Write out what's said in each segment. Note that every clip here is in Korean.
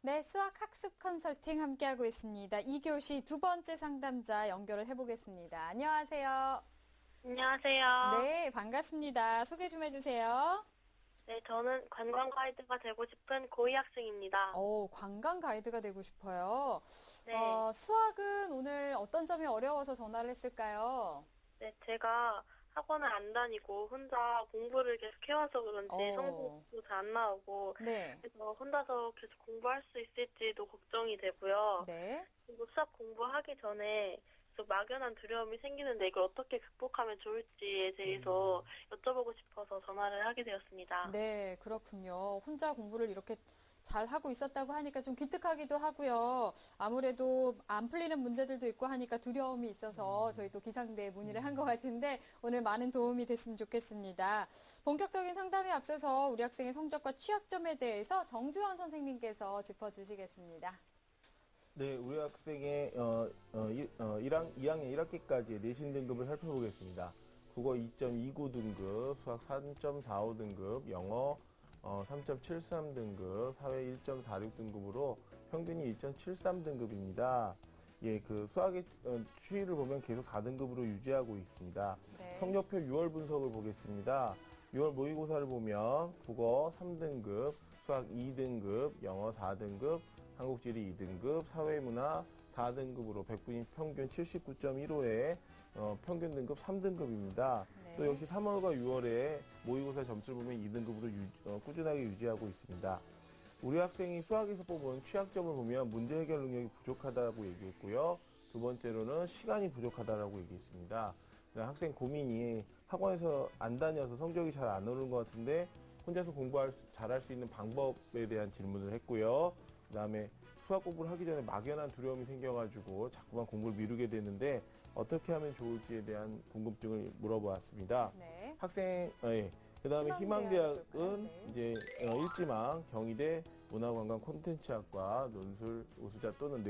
네, 수학 학습 컨설팅 함께하고 있습니다. 2교시 두 번째 상담자 연결을 해보겠습니다. 안녕하세요. 안녕하세요. 네, 반갑습니다. 소개 좀 해주세요. 네, 저는 관광 가이드가 되고 싶은 고2 학생입니다. 관광 가이드가 되고 싶어요. 네. 수학은 오늘 어떤 점이 어려워서 전화를 했을까요? 네, 제가 학원을 안 다니고 혼자 공부를 계속 해와서 그런지 성적도 잘 안 나오고, 네. 그래서 혼자서 계속 공부할 수 있을지도 걱정이 되고요. 네. 그리고 수학 공부하기 전에 계속 막연한 두려움이 생기는데 이걸 어떻게 극복하면 좋을지에 대해서 여쭤보고 싶어서 전화를 하게 되었습니다. 네, 그렇군요. 혼자 공부를 이렇게 잘 하고 있었다고 하니까 좀 기특하기도 하고요. 아무래도 안 풀리는 문제들도 있고 하니까 두려움이 있어서 저희 또 기상대에 문의를 한 것 같은데 오늘 많은 도움이 됐으면 좋겠습니다. 본격적인 상담에 앞서서 우리 학생의 성적과 취약점에 대해서 정주현 선생님께서 짚어주시겠습니다. 네, 우리 학생의 2학년 1학기까지의 내신 등급을 살펴보겠습니다. 국어 2.29 등급, 수학 3.45 등급, 영어 3.73 등급, 사회 1.46 등급으로 평균이 2.73 등급입니다. 예, 그 수학의 추이를 보면 계속 4등급으로 유지하고 있습니다. 네. 성적표 6월 분석을 보겠습니다. 6월 모의고사를 보면 국어 3등급, 수학 2등급, 영어 4등급, 한국지리 2등급, 사회문화 4등급으로 100분위 평균 79.15에 평균 등급 3등급입니다. 네. 또 역시 3월과 6월에 모의고사 점수를 보면 2등급으로 꾸준하게 유지하고 있습니다. 우리 학생이 수학에서 뽑은 취약점을 보면 문제 해결 능력이 부족하다고 얘기했고요. 두 번째로는 시간이 부족하다라고 얘기했습니다. 학생 고민이 학원에서 안 다녀서 성적이 잘 안 오르는 것 같은데 혼자서 잘할 수 있는 방법에 대한 질문을 했고요. 그 다음에 수학 공부를 하기 전에 막연한 두려움이 생겨가지고 자꾸만 공부를 미루게 되는데 어떻게 하면 좋을지에 대한 궁금증을 물어보았습니다. 네. 그 다음에 희망대학은 네. 이제 일지망, 경희대 문화관광 콘텐츠학과 논술 우수자 또는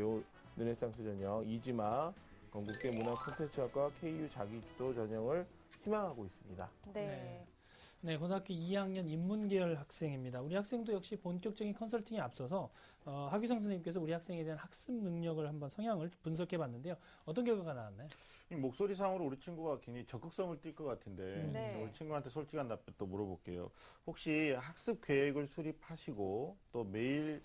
르네상스 전형, 이지망, 건국대 문화 콘텐츠학과 KU 자기주도 전형을 희망하고 있습니다. 네. 네, 고등학교 2학년 인문계열 학생입니다. 우리 학생도 역시 본격적인 컨설팅에 앞서서 하규성 선생님께서 우리 학생에 대한 학습 능력을 한번 성향을 분석해 봤는데요. 어떤 결과가 나왔나요? 목소리상으로 우리 친구가 굉장히 적극성을 띌 것 같은데 네. 우리 친구한테 솔직한 답변 또 물어볼게요. 혹시 학습 계획을 수립하시고 또 매일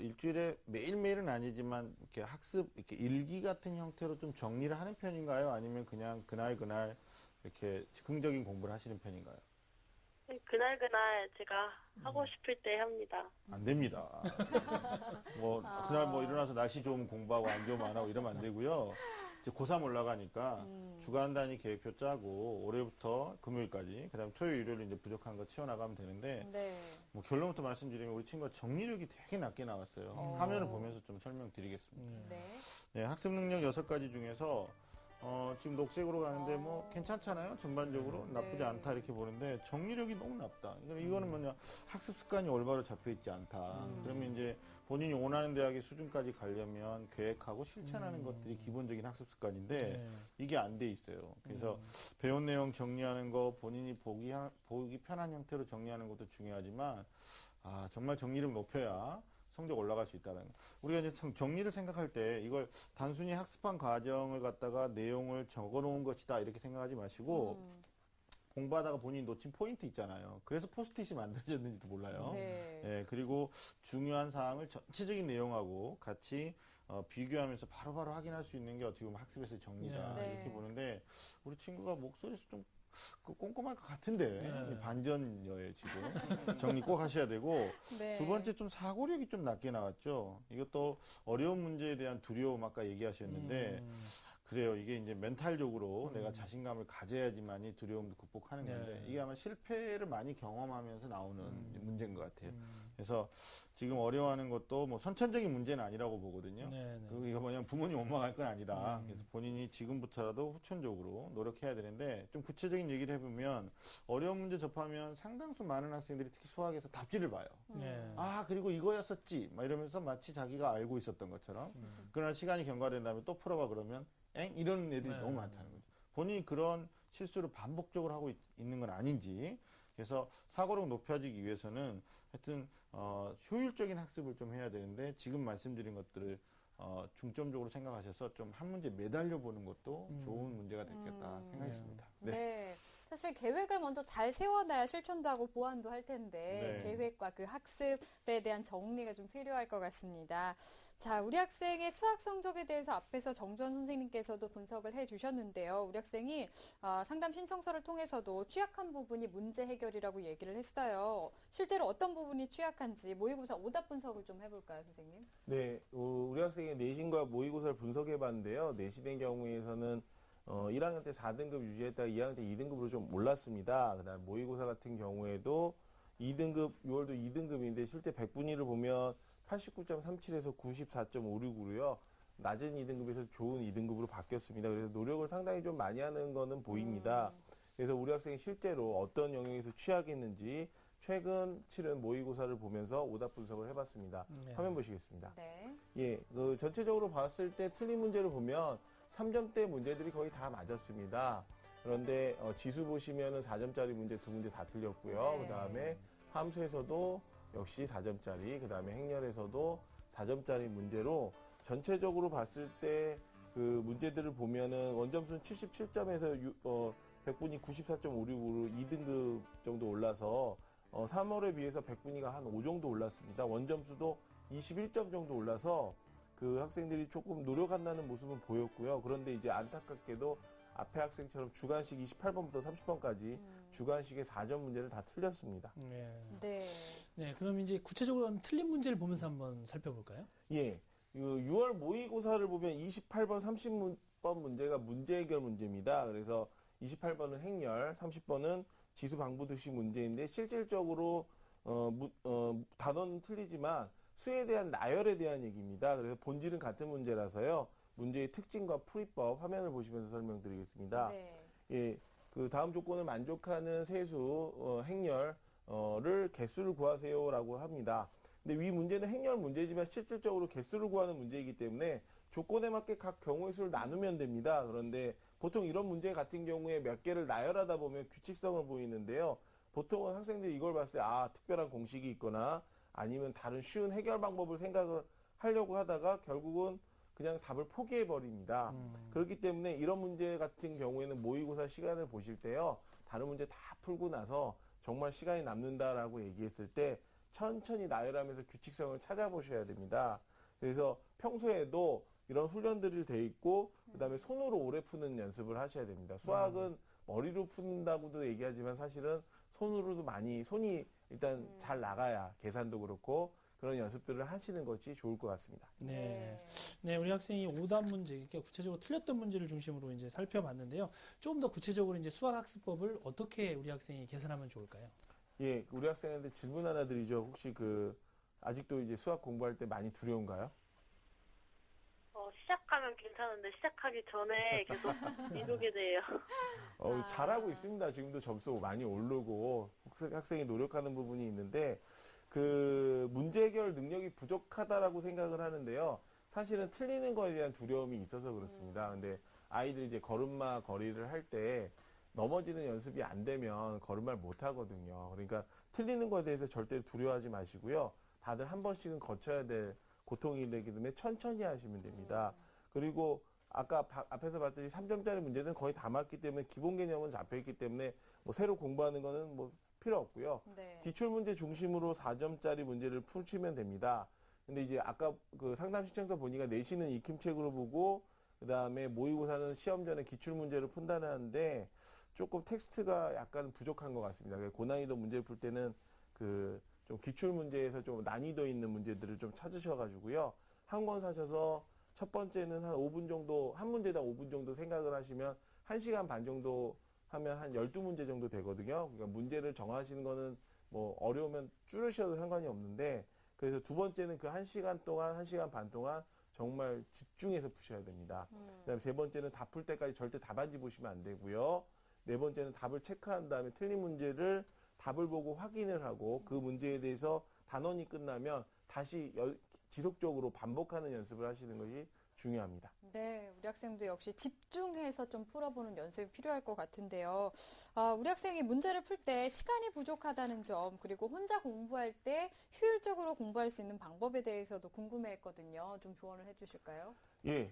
일주일에 매일매일은 아니지만 이렇게 학습 이렇게 일기 같은 형태로 좀 정리를 하는 편인가요? 아니면 그냥 그날 이렇게 즉흥적인 공부를 하시는 편인가요? 그날 제가 하고 싶을 때 합니다. 안 됩니다. 그날 일어나서 날씨 좋으면 공부하고 안 좋으면 안 하고 이러면 안 되고요. 이제 고3 올라가니까 주간 단위 계획표 짜고 올해부터 금요일까지, 그 다음에 토요일, 일요일 이제 부족한 거 채워나가면 되는데, 네. 결론부터 말씀드리면 우리 친구가 정리력이 되게 낮게 나왔어요. 화면을 보면서 좀 설명드리겠습니다. 네. 네, 학습 능력 6가지 중에서 지금 녹색으로 가는데 괜찮잖아요. 전반적으로 나쁘지 네. 않다 이렇게 보는데 정리력이 너무 낮다. 이거는 뭐냐, 학습 습관이 올바로 잡혀 있지 않다. 그러면 이제 본인이 원하는 대학의 수준까지 가려면 계획하고 실천하는 것들이 기본적인 학습 습관인데 네. 이게 안 돼 있어요. 그래서 배운 내용 정리하는 거, 본인이 보기 편한 형태로 정리하는 것도 중요하지만 정말 정리를 높여야 성적 올라갈 수 있다는 거. 우리가 이제 참 정리를 생각할 때 이걸 단순히 학습한 과정을 갖다가 내용을 적어 놓은 것이다 이렇게 생각하지 마시고 공부하다가 본인이 놓친 포인트 있잖아요. 그래서 포스트잇이 만들어졌는지도 몰라요. 네. 예, 그리고 중요한 사항을 전체적인 내용하고 같이 비교하면서 바로바로 확인할 수 있는 게 어떻게 보면 학습에서의 정리다 네. 이렇게 보는데 우리 친구가 목소리에서 좀 꼼꼼할 것 같은데 반전여에 지금 정리 꼭 하셔야 되고 네. 두 번째 좀 사고력이 좀 낮게 나왔죠. 이것도 어려운 문제에 대한 두려움 아까 얘기하셨는데 그래요. 이게 이제 멘탈적으로 내가 자신감을 가져야지만이 두려움도 극복하는 건데 네. 이게 아마 실패를 많이 경험하면서 나오는 문제인 것 같아요. 그래서 지금 어려워하는 것도 선천적인 문제는 아니라고 보거든요. 네. 그리고 이거 뭐냐면 부모님 원망할 건 아니다. 그래서 본인이 지금부터라도 후천적으로 노력해야 되는데 좀 구체적인 얘기를 해보면 어려운 문제 접하면 상당수 많은 학생들이 특히 수학에서 답지를 봐요. 네. 그리고 이거였었지. 막 이러면서 마치 자기가 알고 있었던 것처럼. 그러나 시간이 경과된 다음에 또 풀어봐 그러면 이런 애들이 너무 많다는 거죠. 본인이 그런 실수를 반복적으로 하고 있는 건 아닌지. 그래서 사고력 높여지기 위해서는 하여튼 효율적인 학습을 좀 해야 되는데 지금 말씀드린 것들을 중점적으로 생각하셔서 좀 한 문제 매달려 보는 것도 좋은 문제가 됐겠다 생각했습니다. 네. 사실 계획을 먼저 잘 세워놔야 실천도 하고 보완도 할 텐데 네. 계획과 그 학습에 대한 정리가 좀 필요할 것 같습니다. 자, 우리 학생의 수학 성적에 대해서 앞에서 정주원 선생님께서도 분석을 해주셨는데요. 우리 학생이 상담 신청서를 통해서도 취약한 부분이 문제 해결이라고 얘기를 했어요. 실제로 어떤 부분이 취약한지 모의고사 오답 분석을 좀 해볼까요, 선생님? 네, 우리 학생의 내신과 모의고사를 분석해 봤는데요. 내신의 경우에서는 1학년 때 4등급 유지했다가 2학년 때 2등급으로 좀 올랐습니다. 그다음 모의고사 같은 경우에도 2등급, 6월도 2등급인데 실제 100분위를 보면 89.37에서 94.569로요. 낮은 2등급에서 좋은 2등급으로 바뀌었습니다. 그래서 노력을 상당히 좀 많이 하는 거는 보입니다. 그래서 우리 학생이 실제로 어떤 영역에서 취약했는지 최근 치른 모의고사를 보면서 오답 분석을 해봤습니다. 네. 화면 보시겠습니다. 네. 예, 전체적으로 봤을 때 틀린 문제를 보면 3점대 문제들이 거의 다 맞았습니다. 그런데 지수 보시면은 4점짜리 문제 2문제 다 틀렸고요. 네. 그 다음에 함수에서도 역시 4점짜리, 그 다음에 행렬에서도 4점짜리 문제로 전체적으로 봤을 때 그 문제들을 보면은 원점수는 77점에서 100분위 94.56으로 2등급 정도 올라서 3월에 비해서 100분위가 한 5 정도 올랐습니다. 원점수도 21점 정도 올라서 그 학생들이 조금 노력한다는 모습은 보였고요. 그런데 이제 안타깝게도 앞에 학생처럼 주관식 28번부터 30번까지 주관식의 4점 문제를 다 틀렸습니다. 네. 네. 네, 그럼 이제 구체적으로 한번 틀린 문제를 보면서 한번 살펴볼까요? 예. 6월 모의고사를 보면 28번, 30번 문제가 문제 해결 문제입니다. 그래서 28번은 행렬, 30번은 지수 방부두식 문제인데 실질적으로 단어는 틀리지만 수에 대한 나열에 대한 얘기입니다. 그래서 본질은 같은 문제라서요. 문제의 특징과 풀이법 화면을 보시면서 설명드리겠습니다. 네. 예, 그 다음 조건을 만족하는 세수 행렬을 개수를 구하세요라고 합니다. 근데 위 문제는 행렬 문제지만 실질적으로 개수를 구하는 문제이기 때문에 조건에 맞게 각 경우의 수를 나누면 됩니다. 그런데 보통 이런 문제 같은 경우에 몇 개를 나열하다 보면 규칙성을 보이는데요. 보통은 학생들이 이걸 봤을 때 특별한 공식이 있거나 아니면 다른 쉬운 해결 방법을 생각을 하려고 하다가 결국은 그냥 답을 포기해 버립니다. 그렇기 때문에 이런 문제 같은 경우에는 모의고사 시간을 보실 때요. 다른 문제 다 풀고 나서 정말 시간이 남는다라고 얘기했을 때 천천히 나열하면서 규칙성을 찾아보셔야 됩니다. 그래서 평소에도 이런 훈련들이 돼 있고 그다음에 손으로 오래 푸는 연습을 하셔야 됩니다. 수학은 머리로 푼다고도 얘기하지만 사실은 손으로도 손이 일단 잘 나가야 계산도 그렇고 그런 연습들을 하시는 것이 좋을 것 같습니다. 네. 네, 우리 학생이 오답 문제, 그러니까 구체적으로 틀렸던 문제를 중심으로 이제 살펴봤는데요. 조금 더 구체적으로 이제 수학 학습법을 어떻게 우리 학생이 개선하면 좋을까요? 예, 우리 학생한테 질문 하나 드리죠. 혹시 아직도 이제 수학 공부할 때 많이 두려운가요? 시작하면 괜찮은데 시작하기 전에 계속 미루게 돼요. 잘하고 있습니다. 지금도 점수 많이 오르고 학생이 노력하는 부분이 있는데 문제 해결 능력이 부족하다라고 생각을 하는데요. 사실은 틀리는 거에 대한 두려움이 있어서 그렇습니다. 근데 아이들 이제 걸음마 거리를 할 때 넘어지는 연습이 안 되면 걸음마를 못 하거든요. 그러니까 틀리는 거에 대해서 절대 두려워하지 마시고요. 다들 한 번씩은 거쳐야 될 고통이 되기 때문에 천천히 하시면 됩니다. 그리고 아까 앞에서 봤더니 3점짜리 문제는 거의 다 맞기 때문에 기본 개념은 잡혀있기 때문에 새로 공부하는 거는 필요 없고요. 네. 기출문제 중심으로 4점짜리 문제를 푸시면 됩니다. 근데 이제 아까 상담 신청서 보니까 내신은 익힘책으로 보고 그다음에 모의고사는 시험 전에 기출문제를 푼다는데 조금 텍스트가 약간 부족한 것 같습니다. 고난이도 문제를 풀 때는 좀 기출문제에서 좀 난이도 있는 문제들을 좀 찾으셔가지고요. 한 권 사셔서 첫 번째는 한 5분 정도, 한 문제당 5분 정도 생각을 하시면 1시간 반 정도 하면 한 12문제 정도 되거든요. 그러니까 문제를 정하시는 거는 어려우면 줄이셔도 상관이 없는데 그래서 두 번째는 그 1시간 동안, 1시간 반 동안 정말 집중해서 푸셔야 됩니다. 그다음에 세 번째는 다 풀 때까지 절대 답안지 보시면 안 되고요. 네 번째는 답을 체크한 다음에 틀린 문제를 답을 보고 확인을 하고 그 문제에 대해서 단원이 끝나면 다시 지속적으로 반복하는 연습을 하시는 것이 중요합니다. 네, 우리 학생도 역시 집중해서 좀 풀어보는 연습이 필요할 것 같은데요. 우리 학생이 문제를 풀 때 시간이 부족하다는 점, 그리고 혼자 공부할 때 효율적으로 공부할 수 있는 방법에 대해서도 궁금해했거든요. 좀 조언을 해주실까요? 예,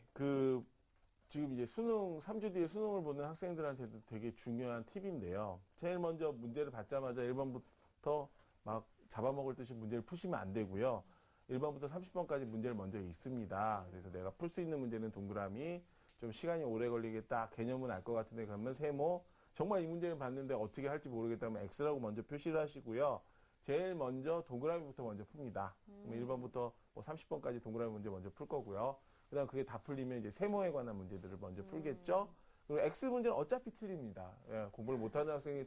지금 이제 3주 뒤에 수능을 보는 학생들한테도 되게 중요한 팁인데요. 제일 먼저 문제를 받자마자 1번부터 막 잡아먹을 듯이 문제를 푸시면 안 되고요. 1번부터 30번까지 문제를 먼저 읽습니다. 그래서 내가 풀 수 있는 문제는 동그라미, 좀 시간이 오래 걸리겠다, 개념은 알 것 같은데 그러면 세모, 정말 이 문제를 봤는데 어떻게 할지 모르겠다면 X라고 먼저 표시를 하시고요. 제일 먼저 동그라미부터 먼저 풉니다. 1번부터 30번까지 동그라미 문제 먼저 풀 거고요. 그 다음 그게 다 풀리면 이제 세모에 관한 문제들을 먼저 풀겠죠. 그리고 X 문제는 어차피 틀립니다. 예, 공부를 못하는 학생의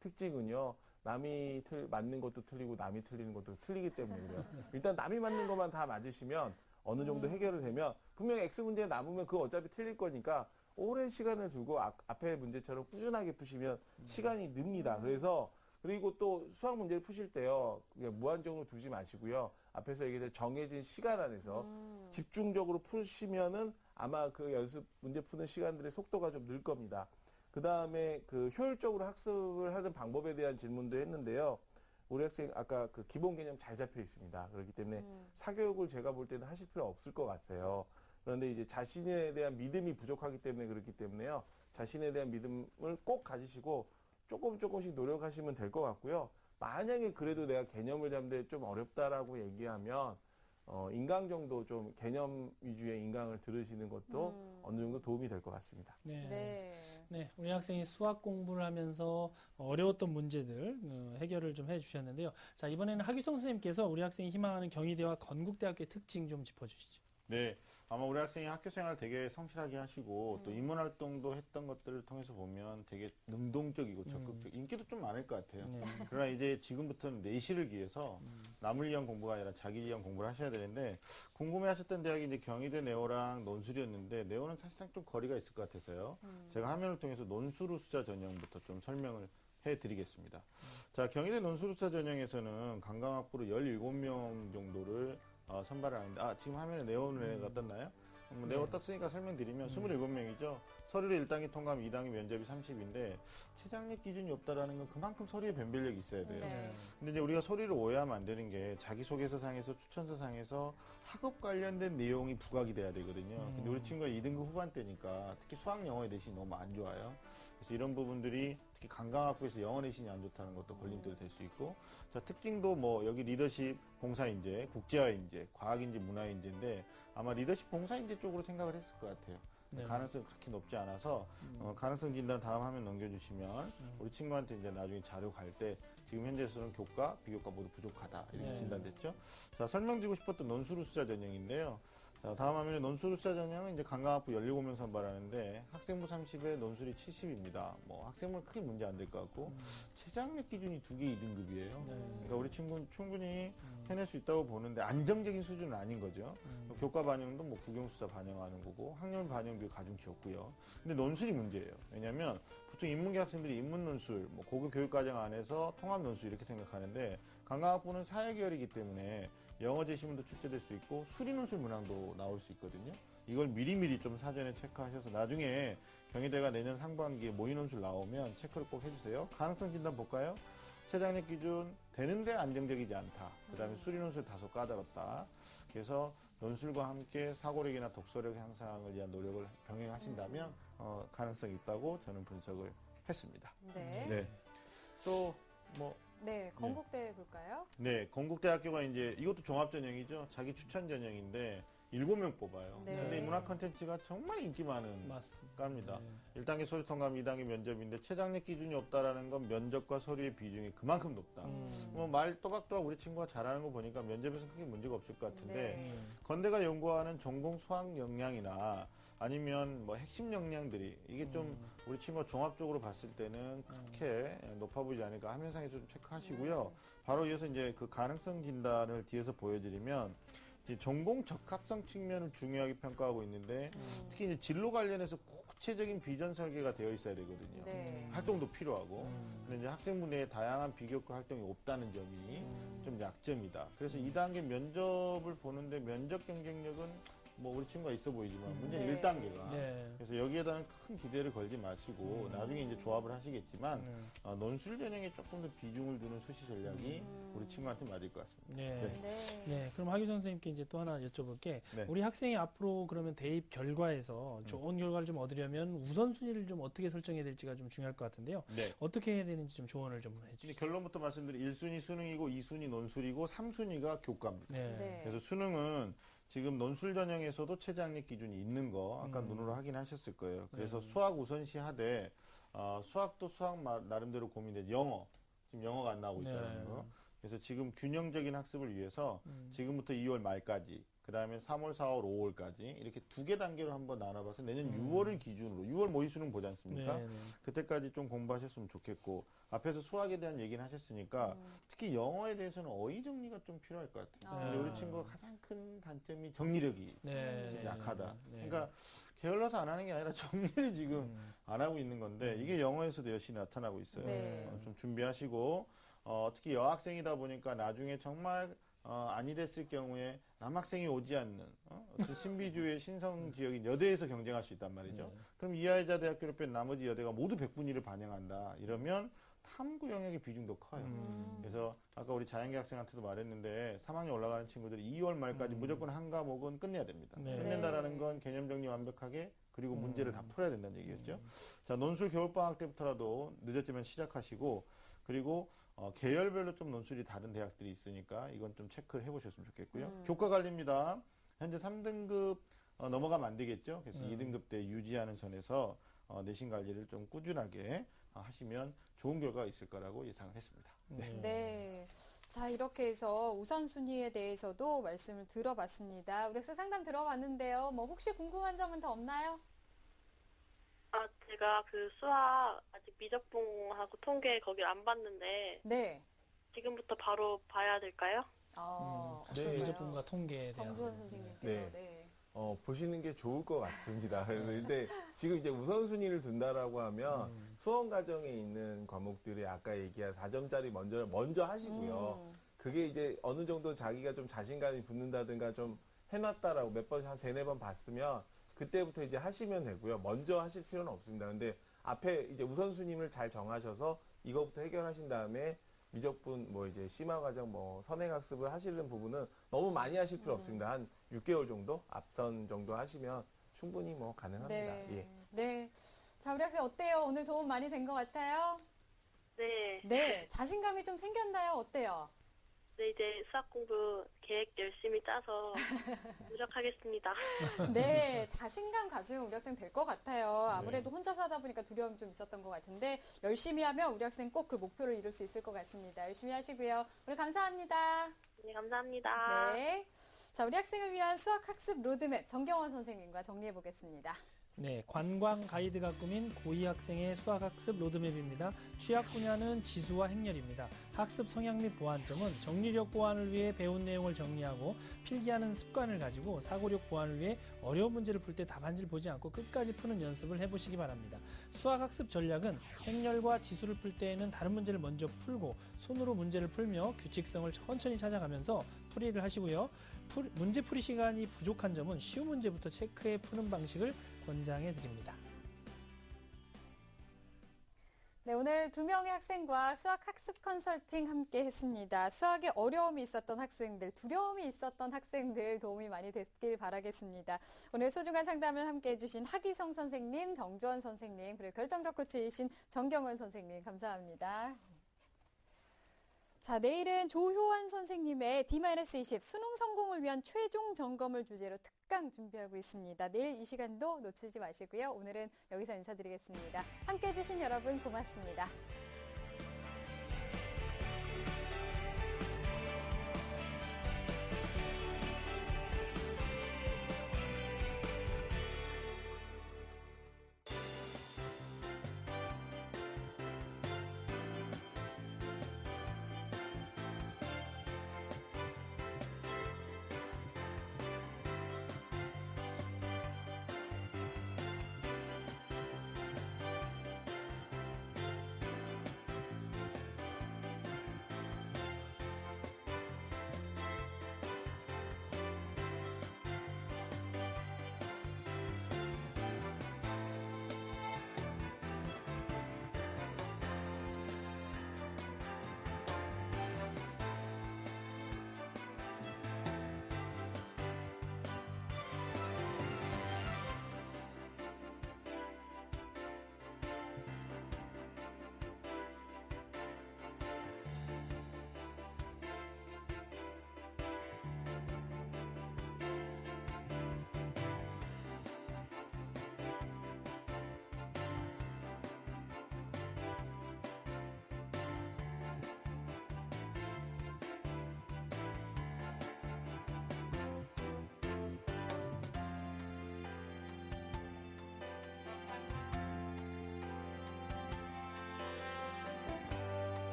특징은요. 남이 맞는 것도 틀리고 남이 틀리는 것도 틀리기 때문이고요. 일단 남이 맞는 것만 다 맞으시면 어느 정도 해결을 되면 분명히 X 문제 남으면 그거 어차피 틀릴 거니까 오랜 시간을 두고 앞에 문제처럼 꾸준하게 푸시면 시간이 늡니다. 그래서 그리고 또 수학 문제를 푸실 때요. 그냥 무한정으로 두지 마시고요. 앞에서 얘기했던 정해진 시간 안에서 집중적으로 푸시면은 아마 그 연습 문제 푸는 시간들의 속도가 좀 늘 겁니다. 그 다음에 그 효율적으로 학습을 하는 방법에 대한 질문도 했는데요. 우리 학생 아까 그 기본 개념 잘 잡혀 있습니다. 그렇기 때문에 사교육을 제가 볼 때는 하실 필요 없을 것 같아요. 그런데 이제 자신에 대한 믿음이 부족하기 때문에 그렇기 때문에요. 자신에 대한 믿음을 꼭 가지시고 조금씩 노력하시면 될 것 같고요. 만약에 그래도 내가 개념을 잡는데 좀 어렵다라고 얘기하면 인강 정도 좀 개념 위주의 인강을 들으시는 것도 어느 정도 도움이 될 것 같습니다. 네. 네. 네, 우리 학생이 수학 공부를 하면서 어려웠던 문제들 해결을 좀 해주셨는데요. 자, 이번에는 하규성 선생님께서 우리 학생이 희망하는 경희대와 건국대학교의 특징 좀 짚어주시죠. 네, 아마 우리 학생이 학교 생활 되게 성실하게 하시고 또 인문 활동도 했던 것들을 통해서 보면 되게 능동적이고 적극적, 인기도 좀 많을 것 같아요. 네. 그러나 이제 지금부터는 내실을 위해서 남을 위한 공부가 아니라 자기 위한 공부를 하셔야 되는데 궁금해하셨던 대학이 이제 경희대 네오랑 논술이었는데 네오는 사실상 좀 거리가 있을 것 같아서요. 제가 화면을 통해서 논술우수자 전형부터 좀 설명을 해드리겠습니다. 자, 경희대 논술우수자 전형에서는 강강학부로 17명 정도를 선발을 하는데, 지금 화면에 네오가 떴나요? 네오 떴으니까 설명드리면 27명이죠. 서류를 1단계 통과하면 2단계 면접이 30인데, 최장력 기준이 없다라는 건 그만큼 서류에 변별력이 있어야 돼요. 네. 근데 이제 우리가 서류를 오해하면 안 되는 게, 자기소개서상에서, 추천서상에서 학업 관련된 내용이 부각이 돼야 되거든요. 근데 우리 친구가 2등급 후반대니까, 특히 수학 영어의 내신이 너무 안 좋아요. 그래서 이런 부분들이 특히 강강학부에서 영어 내신이 안 좋다는 것도 걸림돌이 될 수 있고, 자, 특징도 뭐 여기 리더십 봉사인재, 국제화인재, 과학인재, 문화인재인데 아마 리더십 봉사인재 쪽으로 생각을 했을 것 같아요. 네. 가능성이 그렇게 높지 않아서 가능성 진단 다음 화면 넘겨주시면 우리 친구한테 이제 나중에 자료 갈 때 지금 현재에서는 교과, 비교과 모두 부족하다 이렇게 네. 진단됐죠. 자, 설명드리고 싶었던 논술우수자 전형인데요. 자, 다음 화면에 논술우수자 전형은 이제 강강학부 17명 선발하는데 학생부 30에 논술이 70입니다. 뭐 학생부는 크게 문제 안 될 것 같고 최장력 기준이 2개 2등급이에요. 그러니까 우리 친구는 충분히 해낼 수 있다고 보는데 안정적인 수준은 아닌 거죠. 교과 반영도 뭐 국영수사 반영하는 거고 학년 반영도 가중치 없고요. 근데 논술이 문제예요. 왜냐하면 보통 인문계 학생들이 인문 논술, 뭐 고급 교육과정 안에서 통합 논술 이렇게 생각하는데 강강학부는 사회계열이기 때문에 영어 제시문도 출제될 수 있고 수리 논술 문항도 나올 수 있거든요. 이걸 미리미리 좀 사전에 체크하셔서 나중에 경희대가 내년 상반기에 모의 논술 나오면 체크를 꼭 해주세요. 가능성 진단 볼까요? 최장력 기준 되는데 안정적이지 않다. 그 다음에 수리 논술 다소 까다롭다. 그래서 논술과 함께 사고력이나 독서력 향상을 위한 노력을 병행하신다면 가능성이 있다고 저는 분석을 했습니다. 네. 네. 또 뭐 네, 건국대 볼까요? 네, 건국대학교가 이제 이것도 종합 전형이죠. 자기 추천 전형인데 7명 뽑아요. 네. 근데 이 문학 컨텐츠가 정말 인기 많은 맞습니다. 과입니다. 네. 1단계 서류 통과하면 2단계 면접인데 최장력 기준이 없다라는 건 면접과 서류의 비중이 그만큼 높다. 뭐 말 또박또박 우리 친구가 잘하는 거 보니까 면접에서 크게 문제가 없을 것 같은데 네. 건대가 연구하는 전공 수학 역량이나 아니면 뭐 핵심 역량들이 이게 좀 우리 친구가 종합적으로 봤을 때는 그렇게 높아 보이지 않을까 화면상에서 좀 체크하시고요. 바로 이어서 이제 그 가능성 진단을 뒤에서 보여드리면 이제 전공 적합성 측면을 중요하게 평가하고 있는데 특히 이제 진로 관련해서 구체적인 비전 설계가 되어 있어야 되거든요. 네. 활동도 필요하고 근데 이제 학생부 내에 다양한 비교과 활동이 없다는 점이 좀 약점이다. 그래서 2단계 면접을 보는데 면접 경쟁력은 뭐 우리 친구가 있어 보이지만 문제는 네. 1단계가. 네. 그래서 여기에다는 큰 기대를 걸지 마시고 나중에 이제 조합을 하시겠지만 논술 전형에 조금 더 비중을 두는 수시 전략이 우리 친구한테 맞을 것 같습니다. 네. 네. 네. 네, 그럼 하규성 선생님께 이제 또 하나 여쭤볼게. 네. 우리 학생이 앞으로 그러면 대입 결과에서 좋은 결과를 좀 얻으려면 우선순위를 좀 어떻게 설정해야 될지가 좀 중요할 것 같은데요. 네. 어떻게 해야 되는지 좀 조언을 좀 근데 해주시죠. 결론부터 말씀드리면 1순위 수능이고 2순위 논술이고 3순위가 교과입니다. 네. 네. 그래서 수능은 지금 논술 전형에서도 최저학력 기준이 있는 거 아까 눈으로 확인하셨을 거예요. 그래서 수학 우선시 하되 수학도 수학 나름대로 고민돼 영어 지금 영어가 안 나오고 있다는 네. 거. 그래서 지금 균형적인 학습을 위해서 지금부터 2월 말까지 그 다음에 3월, 4월, 5월까지 이렇게 2개 단계로 한번 나눠봐서 내년 6월을 기준으로 6월 모의수능 보지 않습니까? 네, 네. 그때까지 좀 공부하셨으면 좋겠고 앞에서 수학에 대한 얘기는 하셨으니까 특히 영어에 대해서는 어휘 정리가 좀 필요할 것 같아요. 아. 근데 우리 친구가 가장 큰 단점이 정리력이 네, 좀 네, 약하다. 네. 그러니까 게을러서 안 하는 게 아니라 정리를 지금 안 하고 있는 건데 이게 영어에서도 여실히 나타나고 있어요. 네. 좀 준비하시고 특히 여학생이다 보니까 나중에 정말 아니 됐을 경우에 남학생이 오지 않는 어떤 신비주의 신성 지역인 여대에서 경쟁할 수 있단 말이죠. 그럼 이화여자 대학교를 뺀 나머지 여대가 모두 100분위를 반영한다. 이러면 탐구 영역의 비중도 커요. 그래서 아까 우리 자연계 학생한테도 말했는데 3학년 올라가는 친구들이 2월 말까지 무조건 한 과목은 끝내야 됩니다. 네. 끝낸다라는 건 개념 정리 완벽하게 그리고 문제를 다 풀어야 된다는 얘기였죠. 자, 논술 겨울방학 때부터라도 늦었지만 시작하시고 그리고 계열별로 좀 논술이 다른 대학들이 있으니까 이건 좀 체크를 해보셨으면 좋겠고요. 교과 관리입니다. 현재 3등급 넘어가면 안 되겠죠. 그래서 2등급 때 유지하는 선에서 내신 관리를 좀 꾸준하게 하시면 좋은 결과가 있을 거라고 예상을 했습니다. 네. 네. 자, 이렇게 해서 우선순위에 대해서도 말씀을 들어봤습니다. 우리 학생 상담 들어봤는데요. 뭐 혹시 궁금한 점은 더 없나요? 제가 그 수학 아직 미적분하고 통계 거기 안 봤는데 네. 지금부터 바로 봐야 될까요? 네. 어떤가요? 미적분과 통계에 대한 정주원 선생님께서 네. 네. 보시는 게 좋을 것 같습니다. 근데 지금 이제 우선순위를 둔다라고 하면 수험 과정에 있는 과목들이 아까 얘기한 4점짜리 먼저 하시고요. 그게 이제 어느 정도 자기가 좀 자신감이 붙는다든가 좀 해놨다라고 몇 번, 한 3-4번 봤으면 그때부터 이제 하시면 되고요. 먼저 하실 필요는 없습니다. 근데 앞에 이제 우선순위를 잘 정하셔서 이거부터 해결하신 다음에 미적분, 뭐 이제 심화 과정, 뭐 선행학습을 하시는 부분은 너무 많이 하실 필요 없습니다. 한 6개월 정도? 앞선 정도 하시면 충분히 뭐 가능합니다. 네. 예. 네. 자, 우리 학생 어때요? 오늘 도움 많이 된 것 같아요? 네. 네. 자신감이 좀 생겼나요? 어때요? 네, 이제 수학 공부 계획 열심히 짜서 노력하겠습니다. 네, 자신감 가지면 우리 학생 될 것 같아요. 아무래도 혼자서 하다 보니까 두려움이 좀 있었던 것 같은데 열심히 하면 우리 학생 꼭 그 목표를 이룰 수 있을 것 같습니다. 열심히 하시고요. 오늘 감사합니다. 네, 감사합니다. 네. 자, 우리 학생을 위한 수학 학습 로드맵 정경원 선생님과 정리해 보겠습니다. 네, 관광 가이드가 꾸민 고2 학생의 수학학습 로드맵입니다. 취약 분야는 지수와 행렬입니다. 학습 성향 및 보완점은 정리력 보완을 위해 배운 내용을 정리하고 필기하는 습관을 가지고 사고력 보완을 위해 어려운 문제를 풀 때 답안지를 보지 않고 끝까지 푸는 연습을 해보시기 바랍니다. 수학학습 전략은 행렬과 지수를 풀 때에는 다른 문제를 먼저 풀고 손으로 문제를 풀며 규칙성을 천천히 찾아가면서 풀이를 하시고요. 문제풀이 시간이 부족한 점은 쉬운 문제부터 체크해 푸는 방식을 권장해 드립니다. 네, 오늘 2명의 학생과 수학 학습 컨설팅 함께 했습니다. 수학에 어려움이 있었던 학생들, 두려움이 있었던 학생들 도움이 많이 됐길 바라겠습니다. 오늘 소중한 상담을 함께 해주신 하기성 선생님, 정주원 선생님, 그리고 결정적 코치이신 정경원 선생님 감사합니다. 자, 내일은 조효환 선생님의 D-20 수능 성공을 위한 최종 점검을 주제로 특강 준비하고 있습니다. 내일 이 시간도 놓치지 마시고요. 오늘은 여기서 인사드리겠습니다. 함께해 주신 여러분 고맙습니다.